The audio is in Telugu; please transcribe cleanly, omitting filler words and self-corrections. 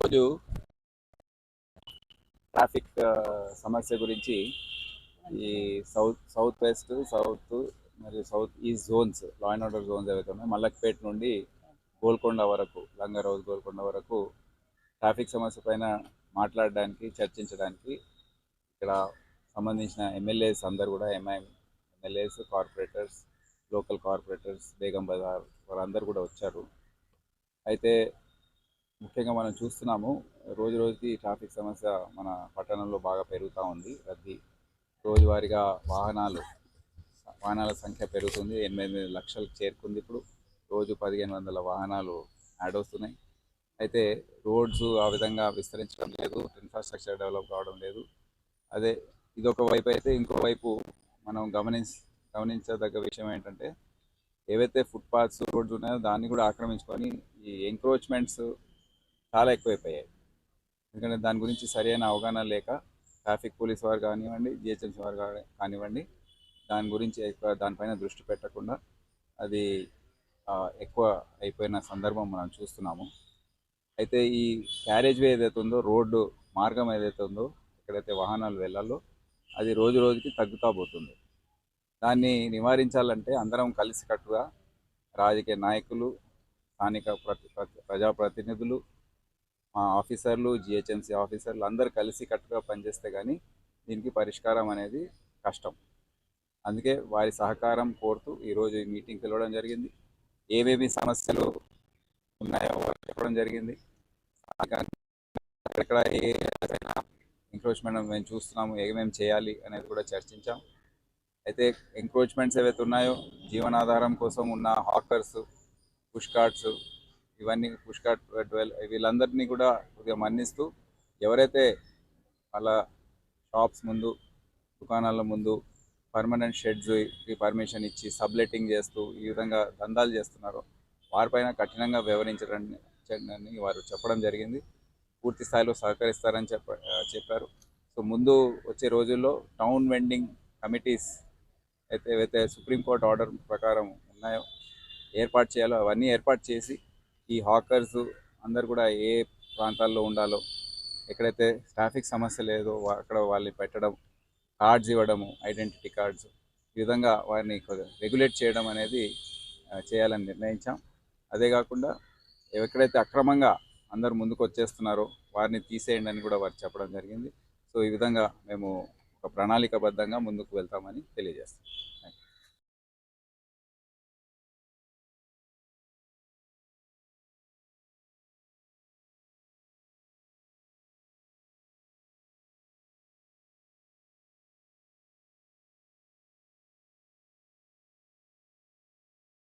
ఈరోజు ట్రాఫిక్ సమస్య గురించి ఈ సౌత్ వెస్ట్ సౌత్ మరియు south east zones law and order zones ఏవైతే ఉన్నాయో మల్లక్పేట నుండి గోల్కొండ వరకు లంగారౌజ్ గోల్కొండ వరకు ట్రాఫిక్ సమస్య పైన మాట్లాడడానికి చర్చించడానికి ఇక్కడ సంబంధించిన ఎమ్మెల్యేస్ అందరు కూడా MIM MLAs corporators local corporators Begum Bazar వారందరూ కూడా వచ్చారు. అయితే ముఖ్యంగా మనం చూస్తున్నాము రోజు రోజుకి ట్రాఫిక్ సమస్య మన పట్టణంలో బాగా పెరుగుతూ ఉంది. రద్దీ రోజువారీగా వాహనాల సంఖ్య పెరుగుతుంది. 8 లక్షలకు చేరుకుంది. ఇప్పుడు రోజు 1500 వాహనాలు యాడ్ అవుతున్నాయి. అయితే రోడ్స్ ఆ విధంగా విస్తరించడం లేదు, ఇన్ఫ్రాస్ట్రక్చర్ డెవలప్ కావడం లేదు. అదే ఇదొక వైపు అయితే ఇంకో వైపు మనం గమనించదగ్గ విషయం ఏంటంటే ఏవైతే ఫుట్పాత్స్ రోడ్స్ ఉన్నాయో దాన్ని కూడా ఆక్రమించుకొని ఈ ఎంక్రోచ్మెంట్స్ చాలా ఎక్కువైపోయాయి. ఎందుకంటే దాని గురించి సరైన అవగాహన లేక ట్రాఫిక్ పోలీస్ వారు కానివ్వండి, జిహెచ్ఎంసీ వారు కానివ్వండి, దాని గురించి దానిపైన దృష్టి పెట్టకుండా అది ఎక్కువ అయిపోయిన సందర్భం మనం చూస్తున్నాము. అయితే ఈ క్యారేజ్ వే ఏదైతే ఉందో, రోడ్డు మార్గం ఏదైతే ఉందో, ఎక్కడైతే వాహనాలు వెళ్ళాలో అది రోజు రోజుకి తగ్గుతూ పోతుంది. దాన్ని నివారించాలంటే అందరం కలిసికట్టుగా రాజకీయ నాయకులు, స్థానిక ప్రజాప్రతినిధులు, ఆఫీసర్లు, జిహెచ్ఎంసీ ఆఫీసర్లు అందరూ కలిసి కట్టుగా పనిచేస్తే కానీ దీనికి పరిష్కారం అనేది కష్టం. అందుకే వారి సహకారం కోరుతూ ఈరోజు ఈ మీటింగ్ పిలవడం జరిగింది. ఏవేవి సమస్యలు ఉన్నాయో చెప్పడం జరిగింది. ఎక్కడ ఏ ఎంక్రోచ్మెంట్ మేము చూస్తున్నాము, ఏమేమి చేయాలి అనేది కూడా చర్చించాం. అయితే ఎంక్రోచ్మెంట్స్ ఏవైతే ఉన్నాయో జీవనాధారం కోసం ఉన్న హాకర్స్, పుష్ కార్ట్స్, ఇవన్నీ పుష్ కార్ట్ వీళ్ళందరినీ కూడా కొద్దిగా మన్నిస్తూ ఎవరైతే వాళ్ళ షాప్స్ ముందు, దుకాణాల ముందు పర్మనెంట్ షెడ్స్కి పర్మిషన్ ఇచ్చి సబ్లెటింగ్ చేస్తూ ఈ విధంగా దందాలు చేస్తున్నారో వారిపైన కఠినంగా వ్యవహరించడానికి వారు చెప్పడం జరిగింది. పూర్తి స్థాయిలో సహకరిస్తారని చెప్పారు. సో ముందు వచ్చే రోజుల్లో టౌన్ వెండింగ్ కమిటీస్ ఏవైతే సుప్రీంకోర్టు ఆర్డర్ ప్రకారం ఉన్నాయో ఏర్పాటు చేయాలో అవన్నీ ఏర్పాటు చేసి ఈ హాకర్స్ అందరు కూడా ఏ ప్రాంతాల్లో ఉండాలో, ఎక్కడైతే ట్రాఫిక్ సమస్య లేదో అక్కడ వాళ్ళని పెట్టడం, కార్డ్స్ ఇవ్వడము, ఐడెంటిటీ కార్డ్స్, ఈ విధంగా వారిని రెగ్యులేట్ చేయడం అనేది చేయాలని నిర్ణయించాం. అదే కాకుండా ఎక్కడైతే అక్రమంగా అందరు ముందుకు వచ్చేస్తున్నారో వారిని తీసేయండి అని కూడా వారు చెప్పడం జరిగింది. సో ఈ విధంగా మేము ఒక ప్రణాళికబద్ధంగా ముందుకు వెళ్తామని తెలియజేస్తాం.